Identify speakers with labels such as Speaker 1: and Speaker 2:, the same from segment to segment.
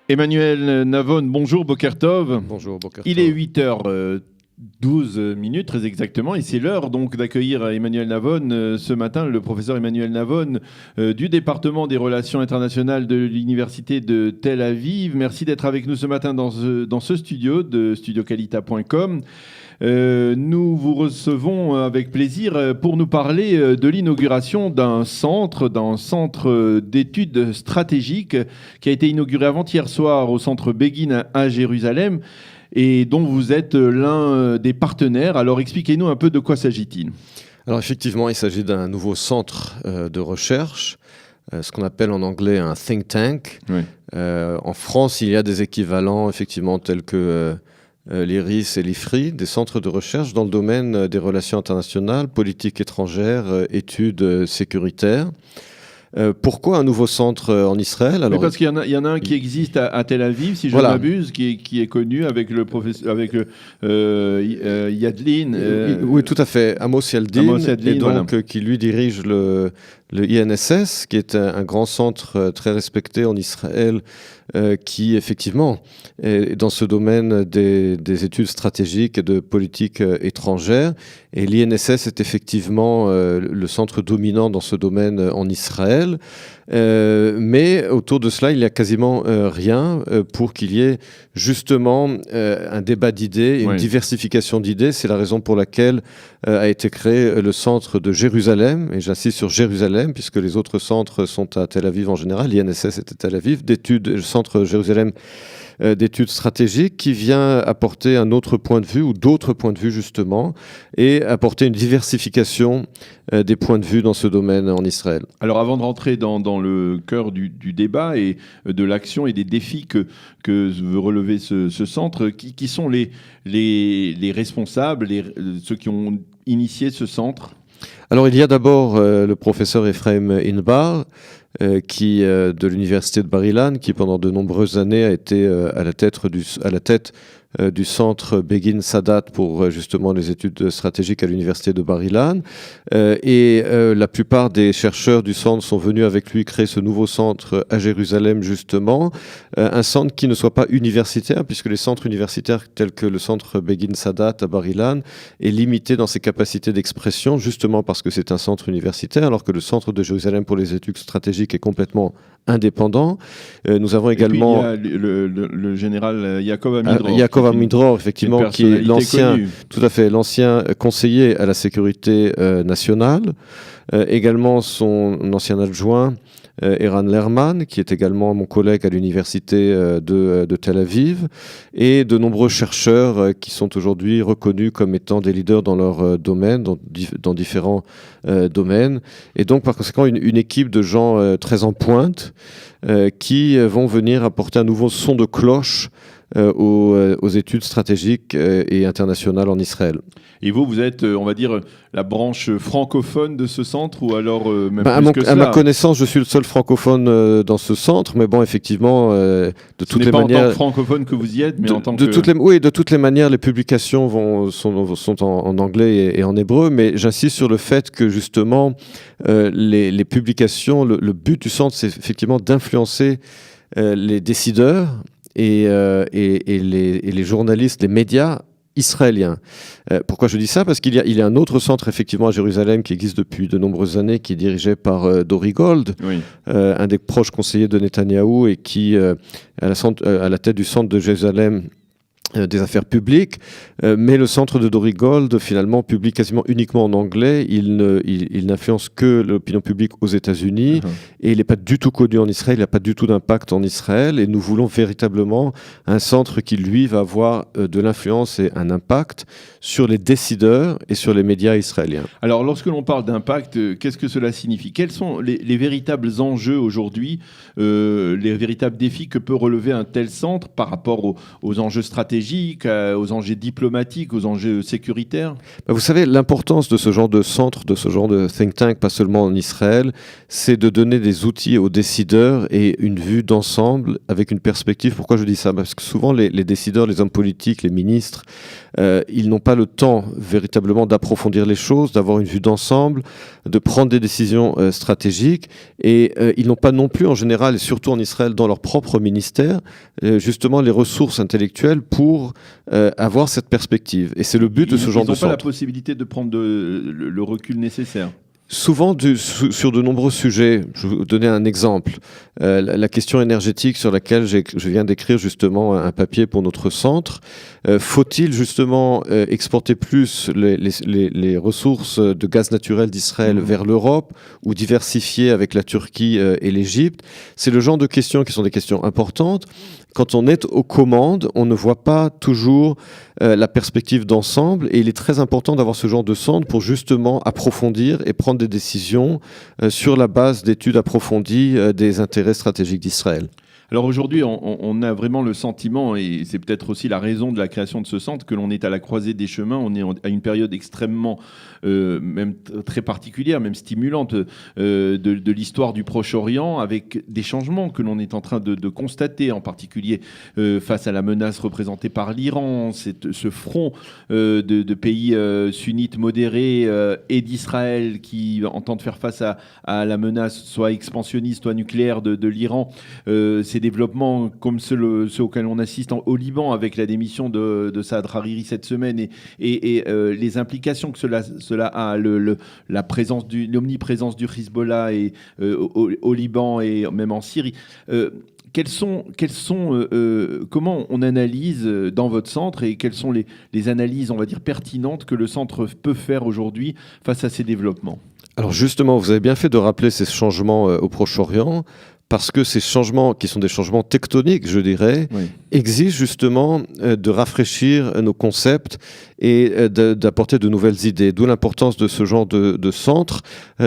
Speaker 1: Emmanuel Navone, bonjour, Boker Tov.
Speaker 2: Bonjour, Boker Tov.
Speaker 1: Il est 8h12 très exactement, et c'est l'heure donc d'accueillir Emmanuel Navone ce matin, le professeur Emmanuel Navone du département des relations internationales de l'université de Tel Aviv. Merci d'être avec nous ce matin dans ce studio de studiocalita.com. Nous vous recevons avec plaisir pour nous parler de l'inauguration d'un centre d'études stratégiques qui a été inauguré avant-hier soir au centre Begin à Jérusalem et dont vous êtes l'un des partenaires. Alors expliquez-nous un peu de quoi s'agit-il.
Speaker 2: Alors effectivement, il s'agit d'un nouveau centre de recherche, ce qu'on appelle en anglais un think tank.
Speaker 1: Oui.
Speaker 2: En France, il y a des équivalents effectivement tels que l'IRIS et l'IFRI, des centres de recherche dans le domaine des relations internationales, politique étrangère, études sécuritaires. Pourquoi un nouveau centre en Israël?
Speaker 1: Alors, parce qu'il y en a un qui existe à Tel Aviv, si je ne m'abuse, qui est connu avec le professeur, Yadlin.
Speaker 2: Oui, tout à fait. Amos Yadlin, et donc voilà. Qui lui dirige le INSS, qui est un grand centre très respecté en Israël, qui effectivement est dans ce domaine des études stratégiques et de politique étrangère. Et l'INSS est effectivement le centre dominant dans ce domaine en Israël. Mais autour de cela, il n'y a quasiment rien pour qu'il y ait justement un débat d'idées et une diversification d'idées. C'est la raison pour laquelle a été créé le centre de Jérusalem, et j'insiste sur Jérusalem, puisque les autres centres sont à Tel Aviv en général. L'INSS est à Tel Aviv, le centre Jérusalem d'études stratégiques, qui vient apporter un autre point de vue, ou d'autres points de vue justement, et apporter une diversification des points de vue dans ce domaine en Israël.
Speaker 1: Alors avant de rentrer dans le cœur du débat et de l'action et des défis que veut relever ce centre, qui sont les responsables, ceux qui ont initié ce centre?
Speaker 2: Alors il y a d'abord le professeur Ephraim Inbar, qui de l'université de Bar-Ilan, qui pendant de nombreuses années a été à la tête du centre Begin Sadat pour justement les études stratégiques à l'université de Bar-Ilan. Et la plupart des chercheurs du centre sont venus avec lui créer ce nouveau centre à Jérusalem justement. Un centre qui ne soit pas universitaire, puisque les centres universitaires tels que le centre Begin Sadat à Bar-Ilan est limité dans ses capacités d'expression, justement parce que c'est un centre universitaire, alors que le centre de Jérusalem pour les études stratégiques est complètement indépendant. Nous avons également...
Speaker 1: Et puis, il y a le général Yaakov Amidror.
Speaker 2: Yaakov Amidror, effectivement, qui est l'ancien conseiller à la sécurité nationale. Également son ancien adjoint, Eran Lerman, qui est également mon collègue à l'université de Tel Aviv, et de nombreux chercheurs qui sont aujourd'hui reconnus comme étant des leaders dans leur domaine, dans différents domaines. Et donc, par conséquent, une équipe de gens très en pointe qui vont venir apporter un nouveau son de cloche aux études stratégiques et internationales en Israël.
Speaker 1: Et vous êtes, on va dire, la branche francophone de ce centre, ou alors même plus que cela?
Speaker 2: À ma connaissance, je suis le seul francophone dans ce centre, mais bon, effectivement, de toutes les manières...
Speaker 1: Ce n'est pas en tant que francophone que vous y êtes, mais en tant que...
Speaker 2: Oui, de toutes les manières, les publications sont en anglais et en hébreu, mais j'insiste sur le fait que, justement, les publications, le but du centre, c'est effectivement d'influencer les décideurs et les journalistes, les médias israéliens. Pourquoi je dis ça? Parce qu'il y a un autre centre effectivement à Jérusalem qui existe depuis de nombreuses années, qui est dirigé par Dori Gold, un des proches conseillers de Netanyahou, et qui à la tête du centre de Jérusalem des affaires publiques, mais le centre de Dori Gold finalement publie quasiment uniquement en anglais. Il n'influence que l'opinion publique aux États-Unis, et il n'est pas du tout connu en Israël, il n'a pas du tout d'impact en Israël, et nous voulons véritablement un centre qui lui va avoir de l'influence et un impact sur les décideurs et sur les médias israéliens.
Speaker 1: Alors lorsque l'on parle d'impact, qu'est-ce que cela signifie? Quels sont les véritables enjeux aujourd'hui, les véritables défis que peut relever un tel centre par rapport aux enjeux stratégiques stratégiques, aux enjeux diplomatiques, aux enjeux sécuritaires?
Speaker 2: Vous savez, l'importance de ce genre de centre, de ce genre de think tank, pas seulement en Israël, c'est de donner des outils aux décideurs et une vue d'ensemble avec une perspective. Pourquoi je dis ça? Parce que souvent, les décideurs, les hommes politiques, les ministres, ils n'ont pas le temps véritablement d'approfondir les choses, d'avoir une vue d'ensemble, de prendre des décisions stratégiques. Et ils n'ont pas non plus, en général, et surtout en Israël, dans leur propre ministère, justement les ressources intellectuelles pour avoir cette perspective. Et c'est le but de ce genre de centre.
Speaker 1: Ils n'ont pas la possibilité de prendre le recul nécessaire.
Speaker 2: Souvent, sur de nombreux sujets, je vais vous donner un exemple. La question énergétique sur laquelle je viens d'écrire justement un papier pour notre centre. Faut-il justement exporter plus les ressources de gaz naturel d'Israël vers l'Europe ou diversifier avec la Turquie et l'Égypte? C'est le genre de questions qui sont des questions importantes. Quand on est aux commandes, on ne voit pas toujours la perspective d'ensemble et il est très important d'avoir ce genre de centre pour justement approfondir et prendre des décisions sur la base d'études approfondies des intérêts stratégiques d'Israël.
Speaker 1: Alors aujourd'hui, on a vraiment le sentiment, et c'est peut-être aussi la raison de la création de ce centre, que l'on est à la croisée des chemins. On est à une période extrêmement, même très particulière, même stimulante de l'histoire du Proche-Orient, avec des changements que l'on est en train de constater, en particulier face à la menace représentée par l'Iran, ce front de pays sunnites modérés et d'Israël qui entendent faire face à la menace soit expansionniste, soit nucléaire de l'Iran. Ces développements comme ceux auxquels on assiste au Liban avec la démission de Saad Hariri cette semaine et les implications que cela a, l'omniprésence du Hezbollah au Liban et même en Syrie. Comment on analyse dans votre centre et quelles sont les analyses, on va dire, pertinentes que le centre peut faire aujourd'hui face à ces développements?
Speaker 2: Alors justement, vous avez bien fait de rappeler ces changements au Proche-Orient. Parce que ces changements, qui sont des changements tectoniques, je dirais, oui, exigent justement de rafraîchir nos concepts et d'apporter de nouvelles idées. D'où l'importance de ce genre de centre,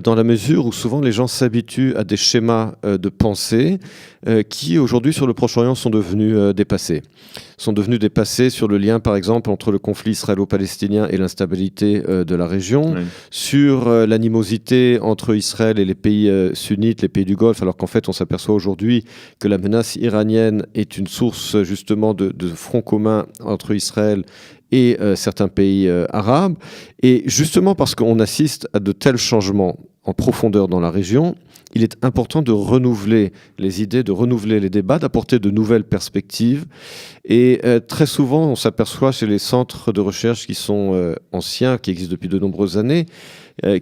Speaker 2: dans la mesure où souvent les gens s'habituent à des schémas de pensée qui, aujourd'hui, sur le Proche-Orient, sont devenus dépassés. Sont devenus dépassés sur le lien, par exemple, entre le conflit israélo-palestinien et l'instabilité de la région, oui, sur l'animosité entre Israël et les pays sunnites, les pays du Golfe, alors qu'en fait, on s'aperçoit aujourd'hui que la menace iranienne est une source, justement, de front commun entre Israël et certains pays arabes. Et justement parce qu'on assiste à de tels changements en profondeur dans la région, il est important de renouveler les idées, de renouveler les débats, d'apporter de nouvelles perspectives. Et très souvent, on s'aperçoit chez les centres de recherche qui sont anciens, qui existent depuis de nombreuses années,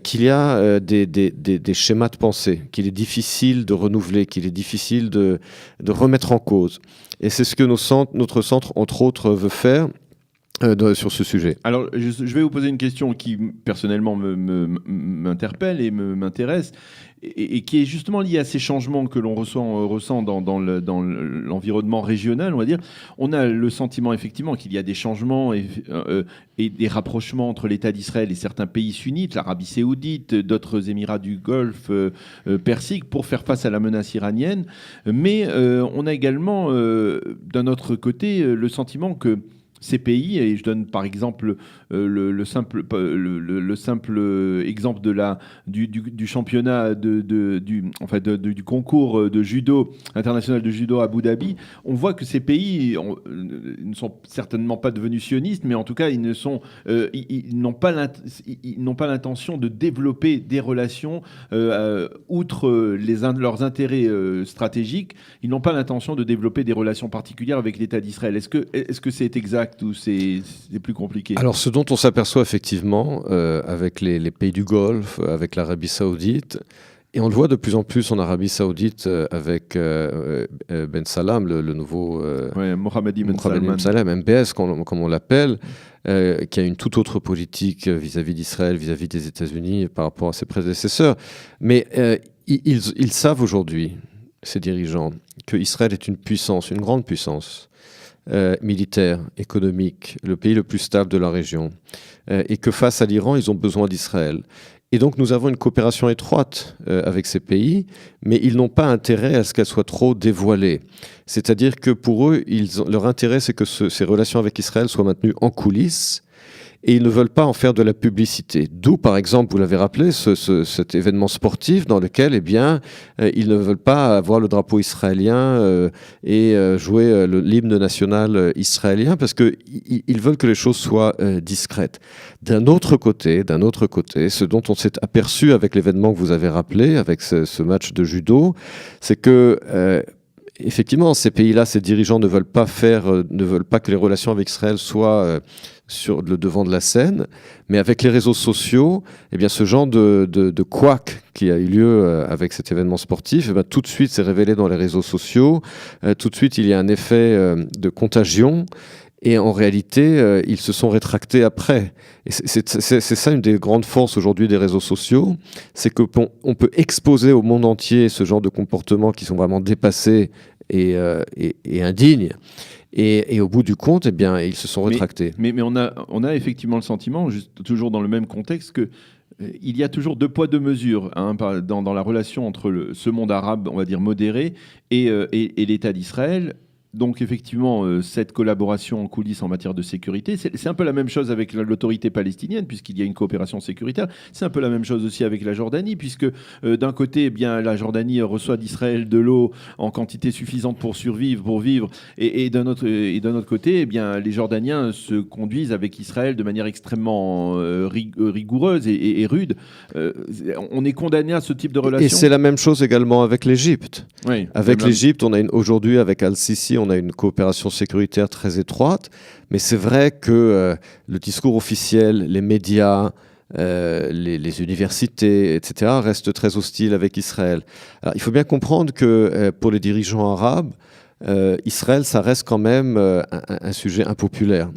Speaker 2: qu'il y a des schémas de pensée, qu'il est difficile de renouveler, qu'il est difficile de remettre en cause. Et c'est ce que notre centre, entre autres, veut faire sur ce sujet.
Speaker 1: Alors, je vais vous poser une question qui, personnellement, m'interpelle et m'intéresse, et qui est justement liée à ces changements que l'on ressent dans l'environnement régional, on va dire. On a le sentiment, effectivement, qu'il y a des changements et des rapprochements entre l'État d'Israël et certains pays sunnites, l'Arabie saoudite, d'autres Émirats du Golfe Persique, pour faire face à la menace iranienne. Mais on a également, d'un autre côté, le sentiment que ces pays, et je donne par exemple le simple exemple du championnat du concours de judo international de judo à Abu Dhabi, on voit que ces pays ne sont certainement pas devenus sionistes, mais en tout cas ils n'ont pas l'intention de développer des relations outre leurs intérêts stratégiques. Ils n'ont pas l'intention de développer des relations particulières avec l'État d'Israël. Est-ce que c'est exact ou c'est plus compliqué?
Speaker 2: Alors, ce dont on s'aperçoit effectivement avec les pays du Golfe, avec l'Arabie saoudite, et on le voit de plus en plus en Arabie saoudite avec Ben Salman, le nouveau...
Speaker 1: Mohammadi Ben Salman,
Speaker 2: MBS, comme on l'appelle, qui a une toute autre politique vis-à-vis d'Israël, vis-à-vis des États-Unis par rapport à ses prédécesseurs. Mais ils savent aujourd'hui, ces dirigeants, qu'Israël est une puissance, une grande puissance, militaire, économique, le pays le plus stable de la région, et que face à l'Iran, ils ont besoin d'Israël. Et donc nous avons une coopération étroite avec ces pays, mais ils n'ont pas intérêt à ce qu'elle soit trop dévoilée. C'est-à-dire que pour eux, leur intérêt, c'est que ces relations avec Israël soient maintenues en coulisses, et ils ne veulent pas en faire de la publicité. D'où, par exemple, vous l'avez rappelé, cet événement sportif dans lequel, ils ne veulent pas avoir le drapeau israélien et jouer l'hymne national israélien parce qu'ils veulent que les choses soient discrètes. D'un autre côté, ce dont on s'est aperçu avec l'événement que vous avez rappelé, avec ce match de judo, c'est que effectivement, ces pays-là, ces dirigeants ne veulent pas que les relations avec Israël soient sur le devant de la scène, mais avec les réseaux sociaux, eh bien, ce genre de couac qui a eu lieu avec cet événement sportif, eh bien, tout de suite, c'est révélé dans les réseaux sociaux. Tout de suite, il y a un effet de contagion. Et en réalité, ils se sont rétractés après. Et c'est ça une des grandes forces aujourd'hui des réseaux sociaux, c'est qu'on peut exposer au monde entier ce genre de comportements qui sont vraiment dépassés et indignes. Et au bout du compte, eh bien, ils se sont rétractés.
Speaker 1: Mais on a effectivement le sentiment, toujours dans le même contexte, que il y a toujours deux poids, deux mesures dans la relation entre ce monde arabe, on va dire modéré, et l'État d'Israël. Donc effectivement, cette collaboration en coulisses en matière de sécurité, c'est un peu la même chose avec l'autorité palestinienne, puisqu'il y a une coopération sécuritaire. C'est un peu la même chose aussi avec la Jordanie, puisque d'un côté, eh bien, la Jordanie reçoit d'Israël de l'eau en quantité suffisante pour vivre, et d'un autre côté, eh bien, les Jordaniens se conduisent avec Israël de manière extrêmement rigoureuse et rude. On est condamné à ce type de relation.
Speaker 2: Et c'est la même chose également avec l'Égypte.
Speaker 1: Oui,
Speaker 2: avec l'Égypte, aujourd'hui, avec Al-Sisi, on a une coopération sécuritaire très étroite, mais c'est vrai que le discours officiel, les médias, les universités, etc., restent très hostiles avec Israël. Alors, il faut bien comprendre que pour les dirigeants arabes, Israël, ça reste quand même un sujet impopulaire.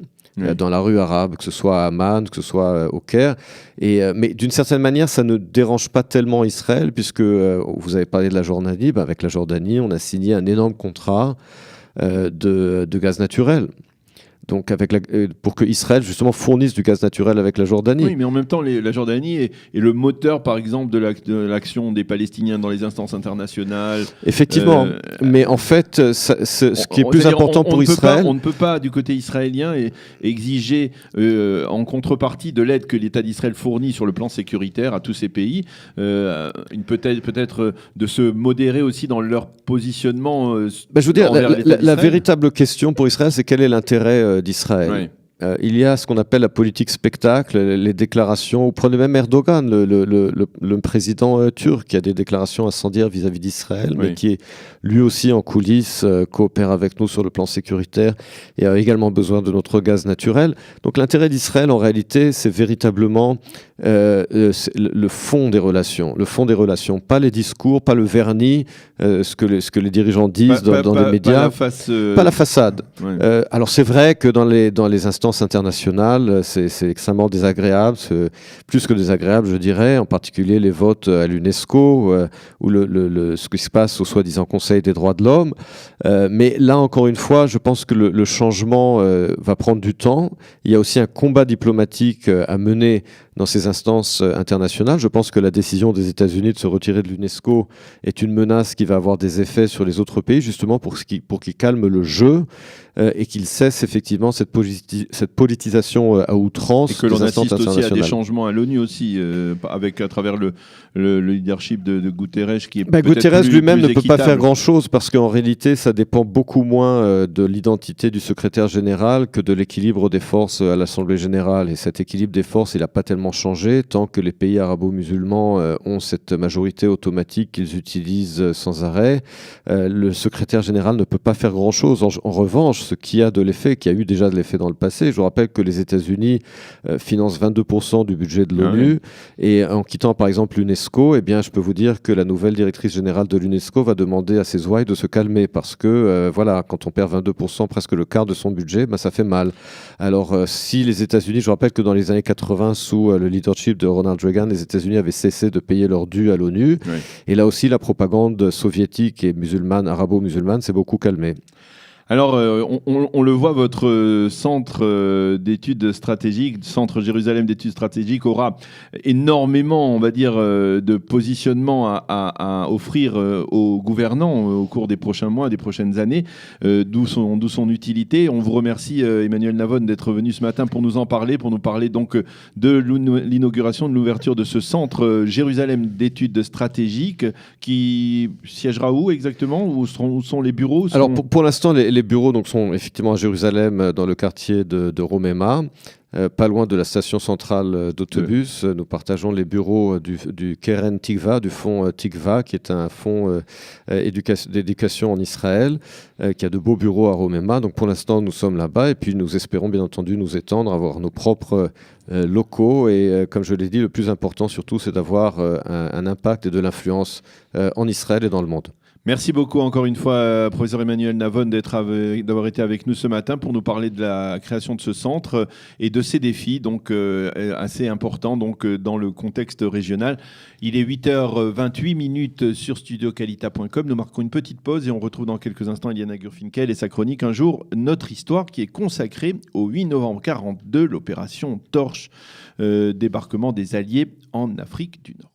Speaker 2: Dans la rue arabe, que ce soit à Amman, que ce soit au Caire. Mais d'une certaine manière, ça ne dérange pas tellement Israël, puisque vous avez parlé de la Jordanie. Avec la Jordanie, on a signé un énorme contrat de gaz naturel. Donc pour que Israël justement fournisse du gaz naturel avec la Jordanie.
Speaker 1: Oui, mais en même temps, la Jordanie est le moteur, par exemple, de l'action des Palestiniens dans les instances internationales.
Speaker 2: Effectivement, mais en fait, ce qui est plus important pour Israël...
Speaker 1: On ne peut pas, du côté israélien, exiger en contrepartie de l'aide que l'État d'Israël fournit sur le plan sécuritaire à tous ces pays, peut-être de se modérer aussi dans leur positionnement.
Speaker 2: Je veux dire, la véritable question pour Israël, c'est quel est l'intérêt d'Israël.
Speaker 1: Oui.
Speaker 2: Il y a ce qu'on appelle la politique spectacle, les déclarations. Vous prenez même Erdogan, le président turc, qui a des déclarations incendiaires vis-à-vis d'Israël, mais qui est lui aussi en coulisses, coopère avec nous sur le plan sécuritaire et a également besoin de notre gaz naturel. Donc l'intérêt d'Israël, en réalité, c'est véritablement le fond des relations. Le fond des relations, pas les discours, pas le vernis, ce que les dirigeants disent dans les médias. Pas la façade. Ouais. Alors c'est vrai que dans les instances internationales, c'est extrêmement désagréable, plus que désagréable, je dirais, en particulier les votes à l'UNESCO ou ce qui se passe au soi-disant Conseil des droits de l'homme. Mais là, encore une fois, je pense que le changement va prendre du temps. Il y a aussi un combat diplomatique à mener dans ces instances internationales. Je pense que la décision des États-Unis de se retirer de l'UNESCO est une menace qui va avoir des effets sur les autres pays, justement pour qu'ils calment le jeu et qu'ils cessent effectivement cette politisation à outrance.
Speaker 1: Et que l'on assiste aussi à des changements à l'ONU aussi, à travers le leadership de Guterres qui est
Speaker 2: Guterres lui-même ne peut pas faire grand-chose parce qu'en réalité, ça dépend beaucoup moins de l'identité du secrétaire général que de l'équilibre des forces à l'Assemblée générale. Et cet équilibre des forces, il n'a pas tellement changé tant que les pays arabo-musulmans ont cette majorité automatique qu'ils utilisent sans arrêt. Le secrétaire général ne peut pas faire grand-chose. En revanche, ce qui a de l'effet, qui a eu déjà de l'effet dans le passé, je vous rappelle que les États-Unis financent 22% du budget de l'ONU et en quittant par exemple l'UNESCO, eh bien, je peux vous dire que la nouvelle directrice générale de l'UNESCO va demander à ses ouailles de se calmer parce que voilà, quand on perd 22%, presque le quart de son budget, ça fait mal. Alors si les États-Unis, je vous rappelle que dans les années 80, sous le leadership de Ronald Reagan, les États-Unis avaient cessé de payer leur dû à l'ONU. Et là aussi, la propagande soviétique et musulmane, arabo-musulmane, s'est beaucoup calmée.
Speaker 1: Alors, on le voit, votre centre d'études stratégiques, Centre Jérusalem d'études stratégiques, aura énormément, on va dire, de positionnement à offrir aux gouvernants au cours des prochains mois, des prochaines années, d'où son utilité. On vous remercie, Emmanuel Navon, d'être venu ce matin pour nous en parler, pour nous parler donc de l'inauguration, de l'ouverture de ce Centre Jérusalem d'études stratégiques qui siégera où exactement? Où sont les bureaux?
Speaker 2: Alors, pour l'instant, les bureaux donc, sont effectivement à Jérusalem, dans le quartier de Romema, pas loin de la station centrale d'autobus. Nous partageons les bureaux du Keren Tikva, du fonds Tikva, qui est un fonds d'éducation en Israël, qui a de beaux bureaux à Romema. Donc pour l'instant, nous sommes là-bas et puis nous espérons bien entendu nous étendre, avoir nos propres locaux. Et comme je l'ai dit, le plus important surtout, c'est d'avoir un impact et de l'influence en Israël et dans le monde.
Speaker 1: Merci beaucoup encore une fois, professeur Emmanuel Navon, d'avoir été avec nous ce matin pour nous parler de la création de ce centre et de ses défis, donc assez importants donc, dans le contexte régional. Il est 8h28 sur studiocalita.com. Nous marquons une petite pause et on retrouve dans quelques instants Eliana Gurfinkel et sa chronique Un jour, notre histoire, qui est consacrée au 8 novembre 1942, l'opération Torche, débarquement des Alliés en Afrique du Nord.